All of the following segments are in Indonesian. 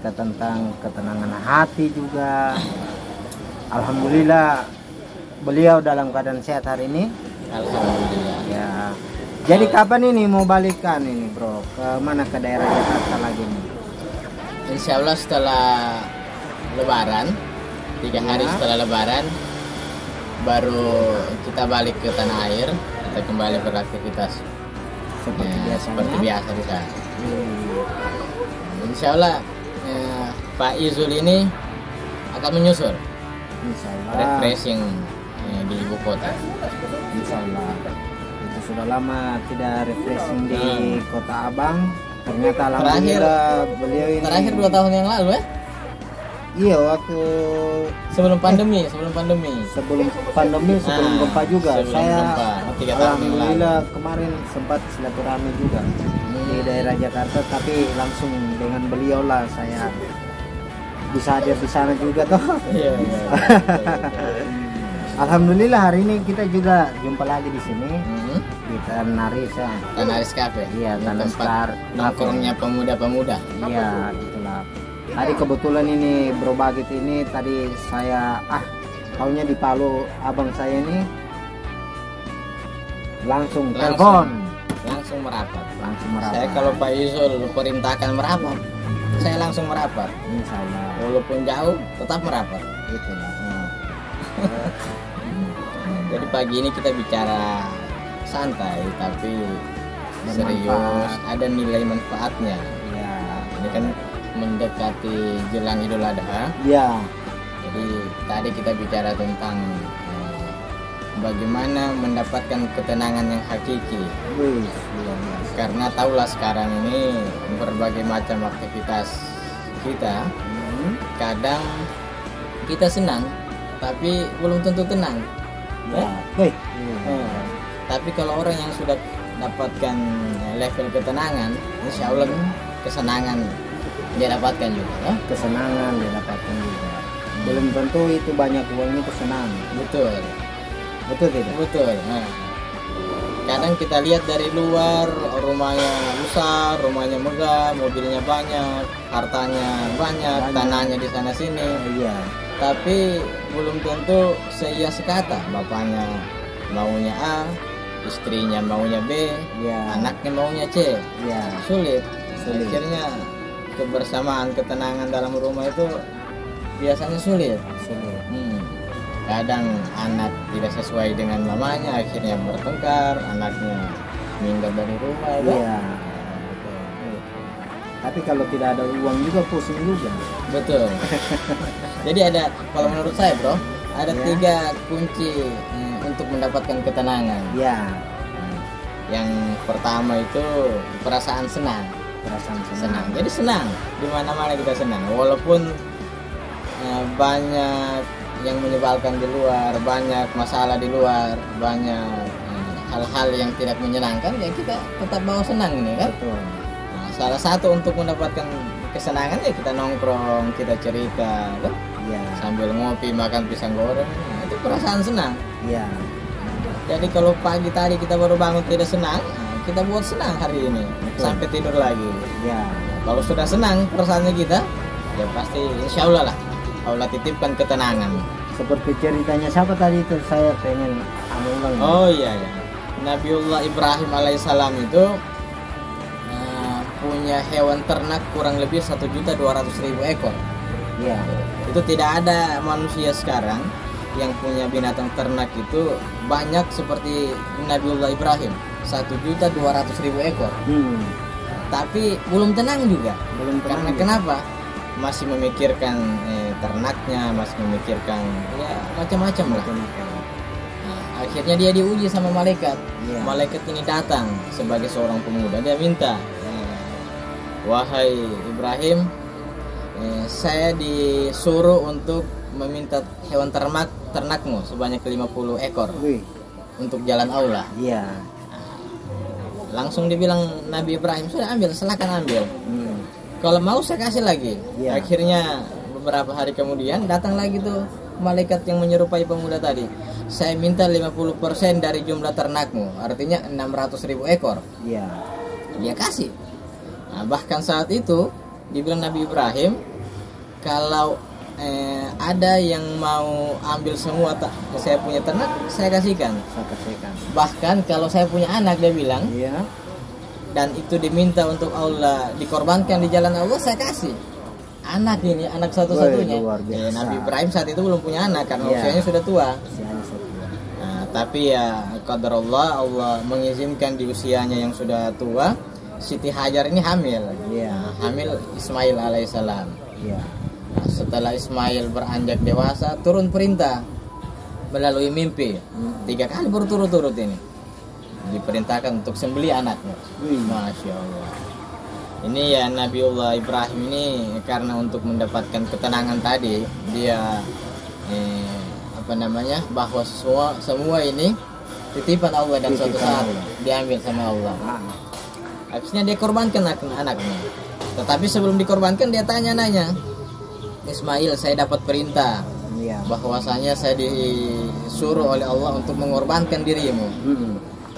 kita tentang ketenangan hati juga. Alhamdulillah beliau dalam keadaan sehat hari ini. Alhamdulillah. Ya. Jadi kapan ini mau balikan ini bro? Ke mana, ke daerah Jakarta lagi nih? Insya Allah setelah Lebaran, 3 hari setelah Lebaran, baru kita balik ke tanah air. Kita kembali beraktivitas seperti biasa di sana. Insya Allah Pak Izul ini akan menyusul refreshing di ibu kota. Insya Allah. Itu sudah lama tidak refreshing di Kota Abang. Ternyata alhamdulillah beliau ini terakhir 2 tahun yang lalu ya. Iya, waktu sebelum pandemi, sebelum gempa juga. Saya alhamdulillah kemarin sempat silaturahmi juga di daerah Jakarta, tapi langsung dengan beliau lah saya bisa hadir di sana juga toh. Iya. Alhamdulillah hari ini kita juga jumpa lagi di sini di Tanaris ya. Tanaris Cafe. Iya, Tanaris Cafe. Nongkrongnya pemuda-pemuda. Iya, itulah. Tadi kebetulan ini Bro Bagit ini tadi saya taunya di Palu abang saya ini langsung telepon. Langsung merapat. Saya kalau Pak Izul perintahkan merapat, saya langsung merapat. Insya Allah. Walaupun jauh tetap merapat. Itulah. Jadi pagi ini kita bicara santai tapi serius, ada nilai manfaatnya. Ya. Ini kan mendekati jelang Idul Adha. Ya. Jadi tadi kita bicara tentang bagaimana mendapatkan ketenangan yang hakiki. Karena tahulah sekarang ini berbagai macam aktivitas kita, kadang kita senang tapi belum tentu tenang. Ya. Tapi kalau orang yang sudah dapatkan level ketenangan, insya Allah kesenangan dia dapatkan juga ya? Kesenangan dia dapatkan juga. Belum tentu itu banyak uangnya kesenangan. Betul tidak? Betul. Kadang kita lihat dari luar, rumahnya besar, rumahnya megah, mobilnya banyak, hartanya banyak. Tanahnya di sana sini. Iya. Tapi belum tentu seia sekata. Bapaknya maunya A, istrinya maunya B, anaknya maunya C. Ya. Sulit. Akhirnya kebersamaan, ketenangan dalam rumah itu biasanya sulit. Kadang anak tidak sesuai dengan mamanya, akhirnya bertengkar, anaknya minggat dari rumah. Iya. Tapi kalau tidak ada uang juga pusing juga. Betul. Jadi ada, kalau menurut saya bro, ada 3 kunci untuk mendapatkan ketenangan. Ya. Yang pertama itu perasaan senang. Senang. Jadi senang, di mana-mana kita senang. Walaupun banyak yang menyebalkan di luar, banyak masalah di luar, banyak hal-hal yang tidak menyenangkan, ya kita tetap mau senang ini kan. Betul. Nah, salah satu untuk mendapatkan kesenangan ya kita nongkrong, kita cerita, kan? Ya. Sambil ngopi, makan pisang goreng, itu perasaan senang. Ya. Jadi kalau pagi tadi kita baru bangun tidak senang, kita buat senang hari ini. Betul. Sampai tidur lagi. Ya. Kalau sudah senang perasaannya kita, ya pasti insya Allah lah Allah titipkan ketenangan. Seperti ceritanya siapa tadi itu, saya pengen ulang. Oh iya. Nabiullah Ibrahim alaihissalam itu punya hewan ternak kurang lebih 1.200.000 ekor. Iya. Itu tidak ada manusia sekarang yang punya binatang ternak itu banyak seperti Nabiullah Ibrahim, 1.200.000 ekor. Tapi belum tenang juga. Karena kenapa? Masih memikirkan ternaknya, masih memikirkan ya macam-macam lah. Nah, akhirnya dia diuji sama malaikat. Malaikat ini datang sebagai seorang pemuda, dia minta, wahai Ibrahim, saya disuruh untuk meminta hewan ternakmu sebanyak 50 ekor untuk jalan Allah. Iya. Langsung dibilang Nabi Ibrahim, sudah ambil, silakan ambil. Kalau mau saya kasih lagi. Akhirnya beberapa hari kemudian datang lagi tuh malaikat yang menyerupai pemuda tadi. Saya minta 50% dari jumlah ternakmu, artinya 600.000 ekor. Iya. Dia kasih. Nah, bahkan saat itu dibilang Nabi Ibrahim, kalau ada yang mau ambil semua saya punya ternak, saya kasihkan. Bahkan kalau saya punya anak, dia bilang, iya, dan itu diminta untuk Allah, dikorbankan di jalan Allah, saya kasih. Anak ini, anak satu-satunya. Nabi Ibrahim saat itu belum punya anak karena usianya sudah tua. Nah, tapi ya qadarullah, Allah mengizinkan di usianya yang sudah tua, Siti Hajar ini hamil. Hamil Ismail alaihissalam. Nah, setelah Ismail beranjak dewasa, turun perintah melalui mimpi 3 kali berturut-turut ini diperintahkan untuk sembelih anaknya. Masya Allah. Ini ya Nabiullah Ibrahim ini karena untuk mendapatkan ketenangan tadi, dia bahwa semua ini titipan Allah dan suatu saat diambil sama Allah. Habisnya dia korbankan anaknya. Tetapi sebelum dikorbankan dia tanya-nanya, Ismail, saya dapat perintah bahwasanya saya disuruh oleh Allah untuk mengorbankan dirimu.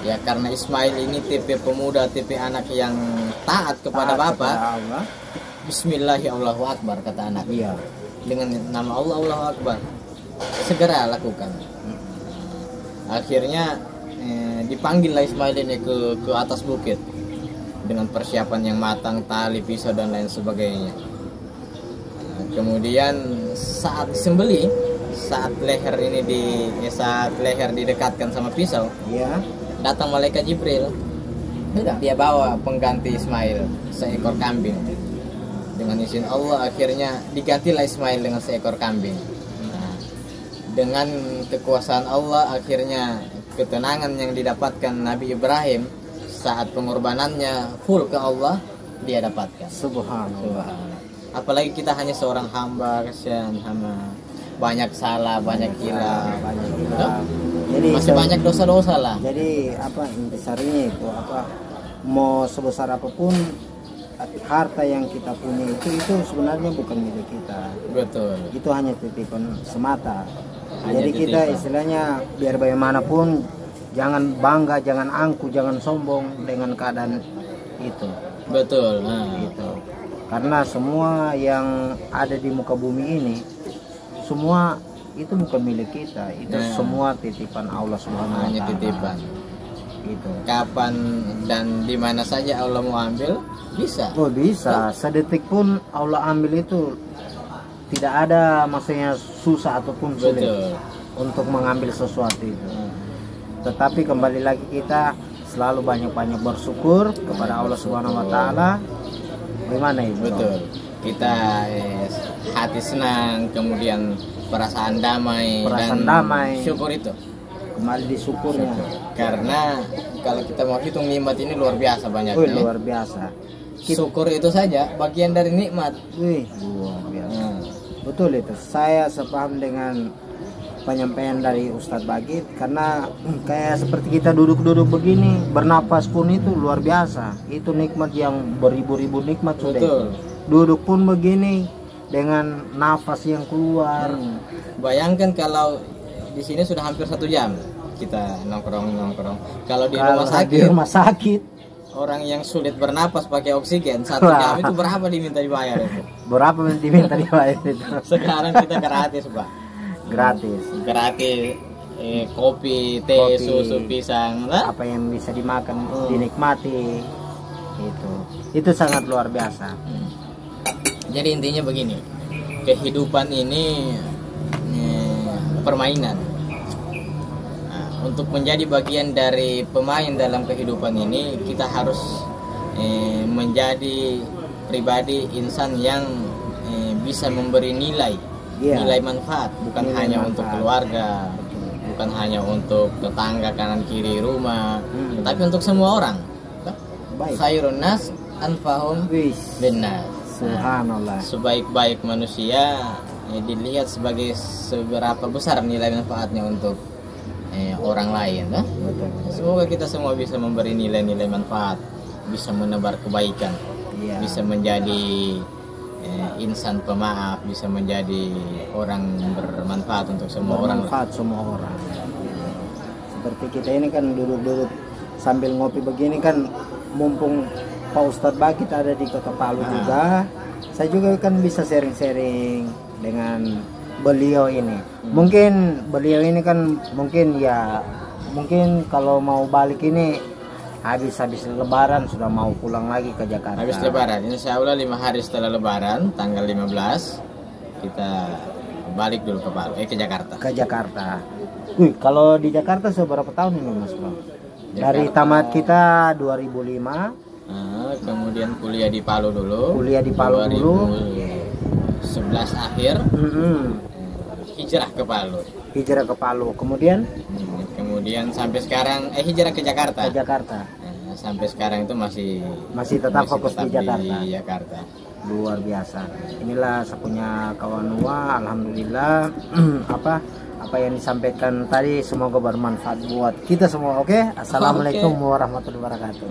Ya karena Ismail ini tipe pemuda, tipe anak yang taat kepada bapak. Bismillahirrahmanirrahim, Allahu Akbar, kata anak. Dengan nama Allah, Allahu Akbar, segera lakukan. Akhirnya dipanggillah Ismail ini ke atas bukit dengan persiapan yang matang, tali, pisau dan lain sebagainya. Kemudian saat disembelih, saat leher didekatkan sama pisau, datang malaikat Jibril. Dia bawa pengganti Ismail, seekor kambing. Dengan izin Allah akhirnya digantilah Ismail dengan seekor kambing. Nah, dengan kekuasaan Allah akhirnya ketenangan yang didapatkan Nabi Ibrahim saat pengorbanannya full ke Allah dia dapatkan. Subhanallah. Apalagi kita hanya seorang hamba, kasihan hamba, banyak salah, banyak hilaf, jadi masih banyak dosa-dosa lah. Jadi intisarinya itu mau sebesar apapun harta yang kita punya itu sebenarnya bukan milik kita. Betul. Itu hanya titipan semata. Hanya jadi kita titipan. Istilahnya biar bagaimanapun jangan bangga, jangan angku, jangan sombong dengan keadaan itu. Betul. Gitu. Karena semua yang ada di muka bumi ini semua itu bukan milik kita, itu semua titipan Allah Subhanahu wa Ta'ala. Hanya titipan. Gitu. Kapan dan di mana saja Allah mau ambil bisa. Oh bisa, sedetik pun Allah ambil itu tidak ada maksudnya susah ataupun sulit. Betul. Untuk mengambil sesuatu itu. Tetapi kembali lagi kita selalu banyak-banyak bersyukur kepada Allah Subhanahu wa Ta'ala. Gimana itu? Betul. Kita hati senang, kemudian perasaan damai, syukur itu. Kembali disyukurnya. Karena kalau kita mau hitung nikmat ini luar biasa banyaknya. Luar biasa. Syukur itu saja bagian dari nikmat. Luar biasa. Betul itu. Saya sepaham dengan penyampaian dari Ustadz Bagit, karena kayak seperti kita duduk-duduk begini, bernapas pun itu luar biasa. Itu nikmat yang beribu-ribu nikmat sudah. Betul. Duduk pun begini dengan nafas yang keluar. Bayangkan kalau di sini sudah hampir 1 jam kita nongkrong. Kalau di rumah sakit orang yang sulit bernapas pakai oksigen 1 jam itu berapa diminta dibayar itu? Berapa diminta dibayar itu? Sekarang kita gratis, Pak. Gratis. Kopi, teh, susu, pisang, apa yang bisa dimakan dinikmati. Itu sangat luar biasa. Jadi intinya begini, kehidupan ini permainan. Nah, untuk menjadi bagian dari pemain dalam kehidupan ini, kita harus menjadi pribadi insan yang bisa memberi nilai manfaat, bukan hanya untuk keluarga, bukan hanya untuk tetangga kanan kiri rumah, tetapi untuk semua orang. Khairun nas anfahum binnas. Subhanallah. Sebaik-baik manusia dilihat sebagai seberapa besar nilai manfaatnya untuk orang lain. Semoga kita semua bisa memberi nilai-nilai manfaat, bisa menebar kebaikan, bisa menjadi insan pemaaf, bisa menjadi orang bermanfaat untuk semua orang. Seperti kita ini kan duduk-duduk sambil ngopi begini kan, mumpung Pak Ustadz Bagit ada di Kota Palu juga, saya juga kan bisa sharing-sharing dengan beliau ini. Mungkin beliau ini kan mungkin kalau mau balik ini habis lebaran sudah mau pulang lagi ke Jakarta. Habis lebaran, insya Allah 5 hari setelah lebaran, tanggal 15 kita balik dulu ke Jakarta. Ke Jakarta. Kalau di Jakarta seberapa tahun ini Mas Bro? Dari tamat kita 2005. Kemudian kuliah di Palu dulu. 2011 akhir. Hijrah ke Palu. Kemudian sampai sekarang hijrah ke Jakarta. Sampai sekarang itu masih tetap fokus di Jakarta. Jakarta. Luar biasa. Inilah saya punya kawan Nuwa, alhamdulillah. apa yang disampaikan tadi semoga bermanfaat buat kita semua. Oke? Assalamualaikum warahmatullahi wabarakatuh.